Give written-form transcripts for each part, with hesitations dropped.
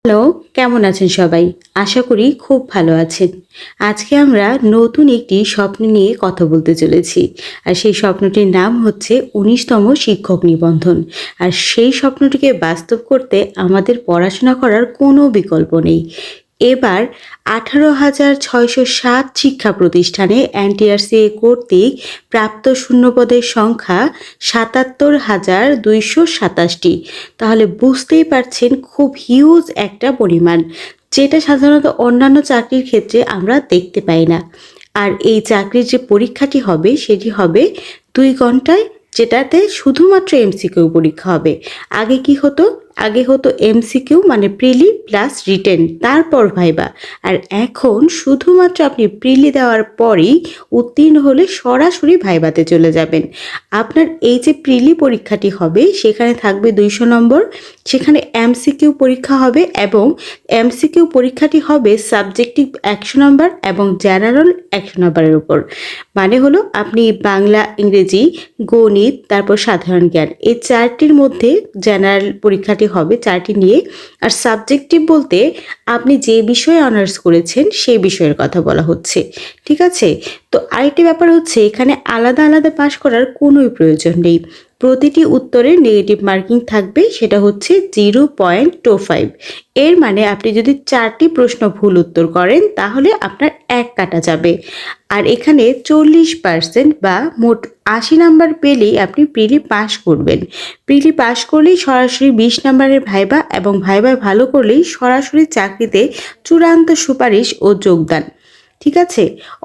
Hello, কেমন আছেন সবাই? আশা করি খুব ভালো আছেন। আজকে আমরা নতুন একটি স্বপ্ন নিয়ে কথা বলতে চলেছি। আর সেই স্বপ্নটির নাম হচ্ছে ১৯তম শিক্ষক নিবন্ধন। আর সেই স্বপ্নটিকে বাস্তব করতে আমাদের পড়াশোনা করার কোনো বিকল্প নেই। এবার ১৮,৬০৭ শিক্ষা প্রতিষ্ঠানে এনটিআরসিএ কর্তৃক প্রাপ্ত শূন্যপদের সংখ্যা ৭৭,২২৭টি। তাহলে বুঝতেই পারছেন খুব হিউজ একটা পরিমাণ, যেটা সাধারণত অন্যান্য চাকরির ক্ষেত্রে আমরা দেখতে পাই না। আর এই চাকরির যে পরীক্ষাটি হবে সেটি হবে ২ ঘন্টায়, যেটাতে শুধুমাত্র এমসিকিউ পরীক্ষা হবে। আগে কি হতো? আগে হতো এমসিকিউ মানে প্রিলি প্লাস রিটেন, তারপর ভাইবা। আর এখন শুধুমাত্র আপনি প্রিলি দেওয়ার পরেই উত্তীর্ণ হলে সরাসরি ভাইবাতে চলে যাবেন। আপনার এই যে প্রিলি পরীক্ষাটি হবে সেখানে থাকবে ২০০ নম্বর, সেখানে এমসিকিউ পরীক্ষা হবে এবং এমসিকিউ পরীক্ষাটি হবে সাবজেক্টিভ ১০০ নম্বর এবং জেনারেল ১০০ নম্বরের উপর। মানে হলো আপনি বাংলা, ইংরেজি, গণিত, তারপর সাধারণ জ্ঞান, এই ৪টির মধ্যে জেনারেল পরীক্ষাটি হবে ৪টি নিয়ে। আর সাবজেক্টিভ বলতে আপনি যে বিষয়ে অনার্স করেছেন সেই বিষয়ের কথা বলা হচ্ছে। ঠিক আছে? তো আরেকটি ব্যাপার হচ্ছে এখানে আলাদা আলাদা পাশ করার কোনোই প্রয়োজন নেই। প্রতিটি উত্তরের নেগেটিভ মার্কিং থাকবে, সেটা হচ্ছে 0.25। এর মানে আপনি যদি ৪টি প্রশ্ন ভুল উত্তর করেন তাহলে আপনার ১ কাটা যাবে। আর এখানে ৪০% বা মোট ৮০ নাম্বার পেলেই আপনি প্রিলি পাস করবেন। প্রিলি পাস করলেই সরাসরি ২০ নাম্বারের ভাইবা এবং ভাইবায় ভালো করলেই সরাসরি চাকরিতে চূড়ান্ত সুপারিশ ও যোগদান। ঠিক আছে?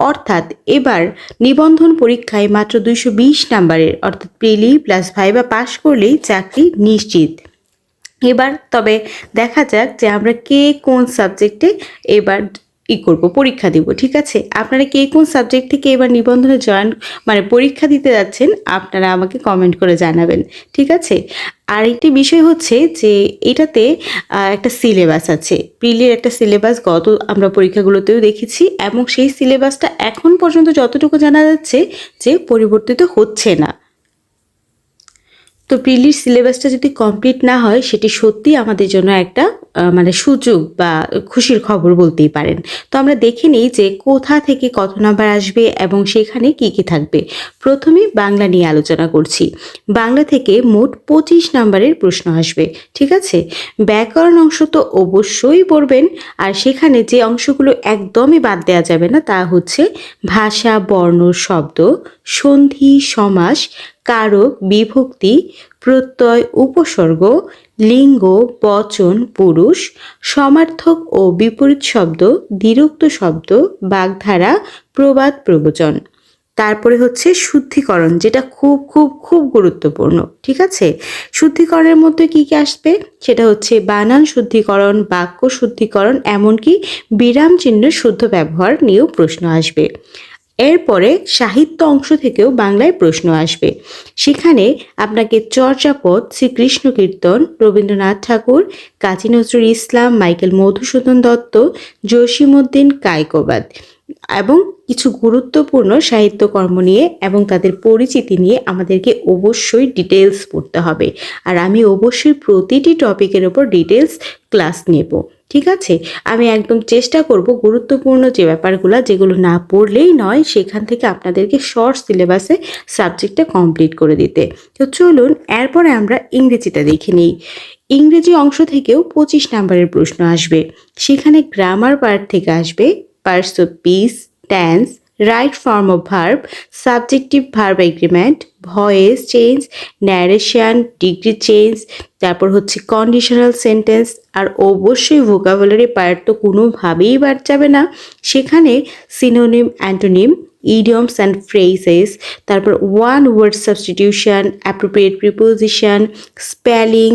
অর্থাৎ এবার নিবন্ধন পরীক্ষায় মাত্র ২২০ নাম্বারের অর্থাৎ প্রিলি প্লাস ভাইবা পাস করলেই চাকরি নিশ্চিত। এবার তবে দেখা যাক যে আমরা কে কোন সাবজেক্টে এবার করব, পরীক্ষা দিব। ঠিক আছে? আপনারা কে কোন সাবজেক্ট থেকে এবার নিবন্ধনে জয়েন মানে পরীক্ষা দিতে যাচ্ছেন আপনারা আমাকে কমেন্ট করে জানাবেন। ঠিক আছে? আরেকটি বিষয় হচ্ছে যে এটাতে একটা সিলেবাস আছে। প্রিলির একটা সিলেবাস গত আমরা পরীক্ষাগুলোতেও দেখেছি এবং সেই সিলেবাসটা এখন পর্যন্ত যতটুকু জানা যাচ্ছে যে পরিবর্তিত হচ্ছে না। তো প্রিলির সিলেবাসটা যদি কমপ্লিট না হয় সেটি সত্যিই আমাদের জন্য একটা মানে সুযোগ বা খুশির খবর বলতেই পারেন। তো আমরা দেখে নিই যে কোথা থেকে কত নাম্বার আসবে এবং সেখানে কি কি থাকবে। প্রথমেই বাংলা নিয়ে আলোচনা করছি। বাংলা থেকে মোট ২৫ নাম্বারের প্রশ্ন আসবে। ঠিক আছে? ব্যাকরণ অংশ তো অবশ্যই পড়বেন। আর সেখানে যে অংশগুলো একদমই বাদ দেওয়া যাবে না তা হচ্ছে ভাষা, বর্ণ, শব্দ, সন্ধি, সমাস, কারক, বিভক্তি, প্রত্যয়, উপসর্গ, লিঙ্গ, বচন, পুরুষ, সমার্থক ও বিপরীত শব্দ, দ্বিরুক্ত শব্দ, বাগধারা, প্রবাদ, প্রবচন। তারপরে হচ্ছে শুদ্ধিকরণ, যেটা খুব খুব খুব গুরুত্বপূর্ণ। ঠিক আছে? শুদ্ধিকরণের মধ্যে কি কি আসবে? সেটা হচ্ছে বানান শুদ্ধিকরণ, বাক্য শুদ্ধিকরণ, এমনকি বিরাম চিহ্নের শুদ্ধ ব্যবহার নিয়েও প্রশ্ন আসবে। এরপরে সাহিত্য অংশ থেকেও বাংলায় প্রশ্ন আসবে। সেখানে আপনাকে চর্যাপদ, শ্রীকৃষ্ণ কীর্তন, রবীন্দ্রনাথ ঠাকুর, কাজী নজরুল ইসলাম, মাইকেল মধুসূদন দত্ত, জসীমউদ্দিন কায়কোবাদ এবং কিছু গুরুত্বপূর্ণ সাহিত্যকর্ম নিয়ে এবং তাদের পরিচিতি নিয়ে আমাদেরকে অবশ্যই ডিটেলস পড়তে হবে। আর আমি অবশ্যই প্রতিটি টপিকের ওপর ডিটেলস ক্লাস নেব। ঠিক আছে? আমি একদম চেষ্টা করব গুরুত্বপূর্ণ যে ব্যাপারগুলো যেগুলো না পড়লেই নয় সেখান থেকে আপনাদেরকে শর্ট সিলেবাসে সাবজেক্টটা কমপ্লিট করে দিতে। তো চলুন এরপরে আমরা ইংরেজিটা দেখে নিই। ইংরেজি অংশ থেকেও ২৫ নাম্বারের প্রশ্ন আসবে। সেখানে গ্রামার পার্ট থেকে আসবে parts of speech, tense, right form of verb, subjective verb agreement, voice change, narration, degree change, তারপর হচ্ছে কন্ডিশনাল সেন্টেন্স। আর অবশ্যই ভোকাবুলারি পার্ট তো কোনোভাবেই বাদ যাবে না। সেখানে synonym, antonym, idioms and phrases, তারপর one word substitution, appropriate preposition, spelling,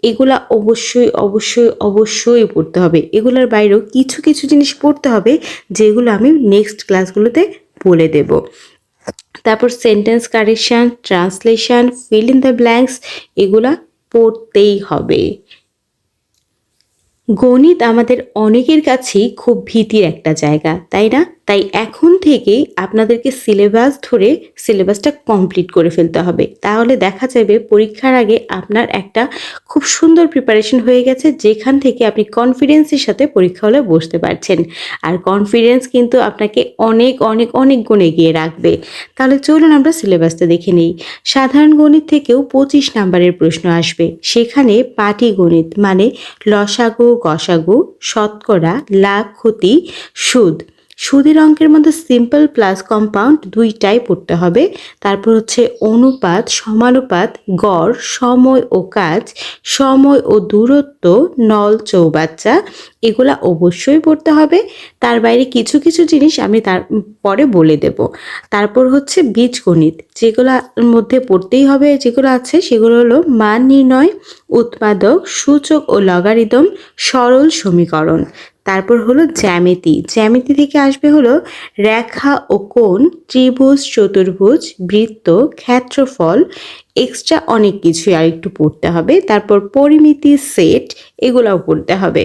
এগুলা অবশ্যই অবশ্যই অবশ্যই পড়তে হবে। এগুলোর বাইরেও কিছু কিছু জিনিস পড়তে হবে যেগুলো আমি নেক্সট ক্লাসগুলোতে বলে দেব। তারপর sentence correction, translation, fill in the blanks, এগুলা পড়তেই হবে। গণিত আমাদের অনেকের কাছেই খুব ভীতির একটা জায়গা, তাই না? তাই এখন থেকেই আপনাদেরকে সিলেবাস ধরে সিলেবাসটা কমপ্লিট করে ফেলতে হবে। তাহলে দেখা যাবে পরীক্ষার আগে আপনার একটা খুব সুন্দর প্রিপারেশন হয়ে গেছে, যেখান থেকে আপনি কনফিডেন্সের সাথে পরীক্ষা হলে বসতে পারছেন। আর কনফিডেন্স কিন্তু আপনাকে অনেক অনেক অনেক গুণ এগিয়ে রাখবে। তাহলে চলুন আমরা সিলেবাসটা দেখে নিই। সাধারণ গণিত থেকেও 25 নাম্বারের প্রশ্ন আসবে। সেখানে পাটিগণিত মানে লসাগু, গসাগু, শতকরা, লাভ, ক্ষতি, সুদ। সুদের অঙ্কের মধ্যে সিম্পল প্লাস কম্পাউন্ড দুইটাই পড়তে হবে। তারপর হচ্ছে অনুপাত, সমানুপাত, গড়, সময় ও কাজ, সময় ও দূরত্ব, নল চৌবাচ্চা, এগুলা অবশ্যই পড়তে হবে। তার বাইরে কিছু কিছু জিনিস আমি তার পরে বলে দেব। তারপর হচ্ছে বীজগণিত, যেগুলোর মধ্যে পড়তেই হবে, যেগুলো আছে সেগুলো হলো মান নির্ণয়, উৎপাদক, সূচক ও লগারিদম, সরল সমীকরণ। তারপর হলো জ্যামিতি। জ্যামিতি থেকে আসবে হলো রেখা ও কোণ, ত্রিভুজ, চতুর্ভুজ, বৃত্ত, ক্ষেত্রফল, এক্সট্রা অনেক কিছুই আর একটু পড়তে হবে। তারপর পরিমিতি, সেট, এগুলাও পড়তে হবে।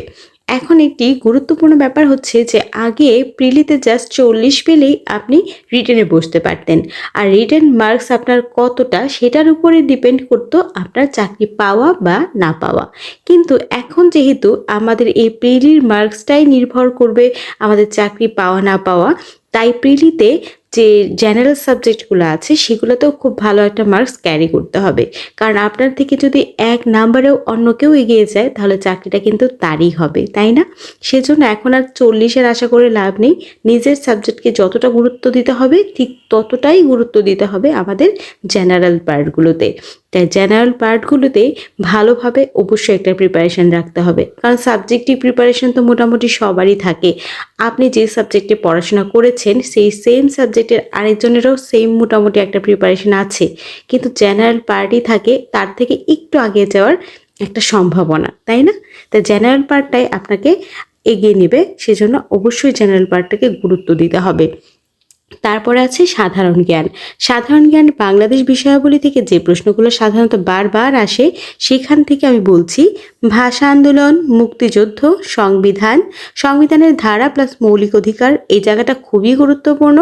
এখন একটি গুরুত্বপূর্ণ ব্যাপার হচ্ছে যে আগে প্রিলিতে জাস্ট 40 পেলেই আপনি রিটেনে বসতে পারতেন, আর রিটেন মার্কস আপনার কতটা সেটার উপরে ডিপেন্ড করতো আপনার চাকরি পাওয়া বা না পাওয়া। কিন্তু এখন যেহেতু আমাদের এই প্রিলির মার্কসটাই নির্ভর করবে আমাদের চাকরি পাওয়া না পাওয়া, তাই প্রিলিতে যে জেনারেল সাবজেক্টগুলো আছে সেগুলোতেও খুব ভালো একটা মার্কস ক্যারি করতে হবে। কারণ আপনার থেকে যদি 1 নাম্বারেও অন্য কেউ এগিয়ে যায় তাহলে চাকরিটা কিন্তু তারই হবে, তাই না? সেজন্য এখন আর 40-এর আশা করে লাভ নেই। নিজের সাবজেক্টকে যতটা গুরুত্ব দিতে হবে ঠিক ততটাই গুরুত্ব দিতে হবে আমাদের জেনারেল পার্টগুলোতে। তাই জেনারেল পার্টগুলোতে ভালোভাবে অবশ্যই একটা প্রিপারেশন রাখতে হবে, কারণ সাবজেক্টিভ প্রিপারেশন তো মোটামুটি সবারই থাকে। আপনি যে সাবজেক্টে পড়াশোনা করেছেন সেই সেম সাবজেক্টের আরেকজনেরও সেম মোটামুটি একটা প্রিপারেশন আছে, কিন্তু জেনারেল পার্টই থাকে তার থেকে একটু আগে যাওয়ার একটা সম্ভাবনা, তাই না? তাই জেনারেল পার্টটাই আপনাকে এগিয়ে নেবে, সেজন্য অবশ্যই জেনারেল পার্টটাকে গুরুত্ব দিতে হবে। তারপরে আছে সাধারণ জ্ঞান। সাধারণ জ্ঞান বাংলাদেশ বিষয়াবলী থেকে যে প্রশ্নগুলো সাধারণত বারবার আসে সেখান থেকে আমি বলছি ভাষা আন্দোলন, মুক্তিযুদ্ধ, সংবিধান, সংবিধানের ধারা প্লাস মৌলিক অধিকার, এই জায়গাটা খুবই গুরুত্বপূর্ণ।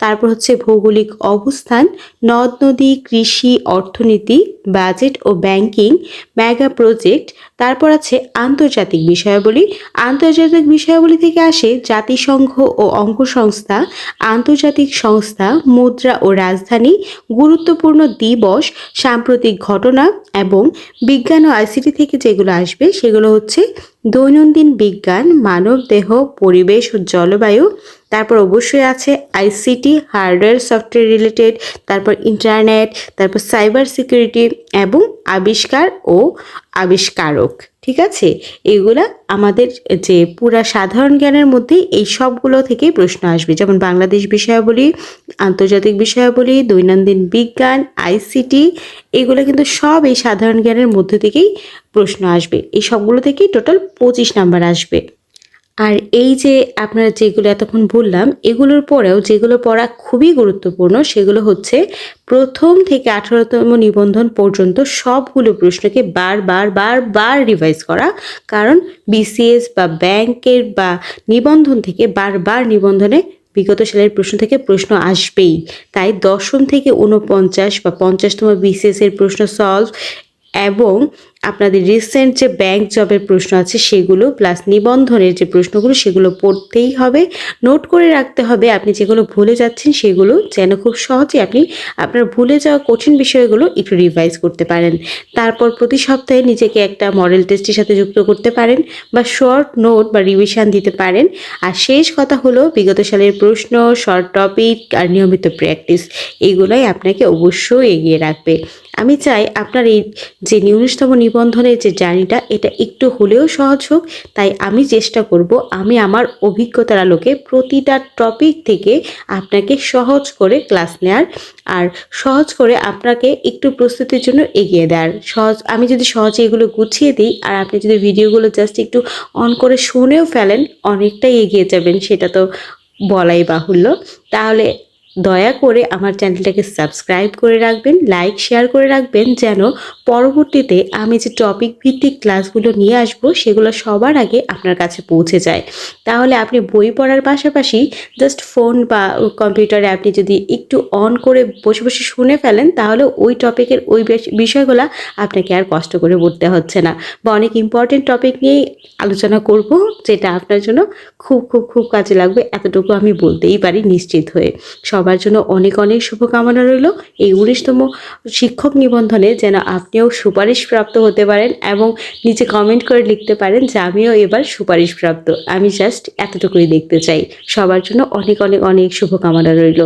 তারপর হচ্ছে ভৌগোলিক অবস্থান, নদ নদী, কৃষি, অর্থনীতি, বাজেট ও ব্যাংকিং, মেগা প্রজেক্ট। তারপর আছে আন্তর্জাতিক বিষয়াবলী। আন্তর্জাতিক বিষয়াবলী থেকে আসে জাতিসংঘ ও অঙ্গ সংস্থা, আন্তর্জাতিক সংস্থা, মুদ্রা ও রাজধানী, গুরুত্বপূর্ণ দিবস, সাম্প্রতিক ঘটনা এবং বিজ্ঞান ও আইসিটি থেকে যেগুলো আসবে সেগুলো হচ্ছে দৈনন্দিন বিজ্ঞান, মানবদেহ, পরিবেশ ও জলবায়ু। তারপর অবশ্যই আছে আইসিটি, হার্ডওয়্যার সফটওয়্যার রিলেটেড, তারপর ইন্টারনেট, তারপর সাইবার সিকিউরিটি এবং আবিষ্কার ও আবিষ্কারক। ঠিক আছে, এগুলা আমাদের যে পুরা সাধারণ জ্ঞানের মধ্যে এই সবগুলো থেকেই প্রশ্ন আসবে, যেমন বাংলাদেশ বিষয়াবলী, আন্তর্জাতিক বিষয়াবলী, দৈনন্দিন বিজ্ঞান, আইসিটি, এগুলো কিন্তু সব এই সাধারণ জ্ঞানের মধ্যে থেকেই প্রশ্ন আসবে। এই সবগুলো থেকেই টোটাল 25 নাম্বার আসবে। আর এই যে আপনারা যেগুলো এতক্ষণ বললাম এগুলোর পরেও যেগুলো পড়া খুবই গুরুত্বপূর্ণ সেগুলো হচ্ছে প্রথম থেকে 18তম নিবন্ধন পর্যন্ত সবগুলো প্রশ্নকে বার রিভাইজ করা। কারণ বিসিএস বা ব্যাংকের বা নিবন্ধন থেকে বারবার নিবন্ধনে বিগত সালের প্রশ্ন থেকে প্রশ্ন আসবেই। তাই 10ম থেকে 49 বা 50তম বিসিএস এর প্রশ্ন সলভ, এবং আপনাদের রিসেন্ট যে ব্যাংক জবের প্রশ্ন আছে সেগুলো প্লাস নিবন্ধনের যে প্রশ্নগুলো সেগুলো পড়তেই হবে, নোট করে রাখতে হবে। আপনি যেগুলো ভুলে যাচ্ছেন সেগুলো যেন খুব সহজে আপনি আপনার ভুলে যাওয়া কঠিন বিষয়গুলো একটু রিভাইজ করতে পারেন। তারপর প্রতি সপ্তাহে নিজেকে একটা মডেল টেস্টের সাথে যুক্ত করতে পারেন বা শর্ট নোট বা রিভিশন দিতে পারেন। আর শেষ কথা হলো বিগত সালের প্রশ্ন, শর্ট টপিক আর নিয়মিত প্র্যাকটিস, এগুলোই আপনাকে অবশ্যই এগিয়ে রাখবে। আমি চাই আপনার এই যে 19তম নিবন্ধনের যে জার্নিটা এটা একটু হলেও সহজ হোক। তাই আমি চেষ্টা করব আমি আমার অভিজ্ঞতার আলোকে প্রতিটা টপিক থেকে আপনাকে সহজ করে ক্লাস নেওয়ার, আর সহজ করে আপনাকে একটু প্রস্তুতির জন্য এগিয়ে দেওয়ার। আমি যদি সহজে এগুলো গুছিয়ে দিই আর আপনি যদি ভিডিওগুলো জাস্ট একটু অন করে শুনেও ফেলেন অনেকটাই এগিয়ে যাবেন, সেটা তো বলাই বাহুল্য। তাহলে দয়া করে আমার চ্যানেলটাকে সাবস্ক্রাইব করে রাখবেন, লাইক শেয়ার করে রাখবেন, যেন পরবর্তীতে আমি যে টপিক ভিত্তিক ক্লাসগুলো নিয়ে আসবো সেগুলো সবার আগে আপনার কাছে পৌঁছে যায়। তাহলে আপনি বই পড়ার পাশাপাশি জাস্ট ফোন বা কম্পিউটারে আপনি যদি একটু অন করে বসে বসে শুনে ফেলেন, তাহলে ওই টপিকের ওই বিষয়গুলো আপনাকে আর কষ্ট করে পড়তে হচ্ছে না, বা অনেক ইম্পর্টেন্ট টপিক নিয়েই আলোচনা করব, যেটা আপনার জন্য খুব খুব খুব কাজে লাগবে, এতটুকু আমি বলতেই পারি নিশ্চিত হয়ে। সবার জন্য অনেক অনেক শুভকামনা রইল এই 19তম শিক্ষক নিবন্ধনে, যেন আপনিও সুপারিশপ্রাপ্ত হতে পারেন এবং নিচে কমেন্ট করে লিখতে পারেন যে আমিও এবার সুপারিশপ্রাপ্ত। আমি জাস্ট এতটুকুই দেখতে চাই। সবার জন্য অনেক অনেক অনেক শুভকামনা রইল।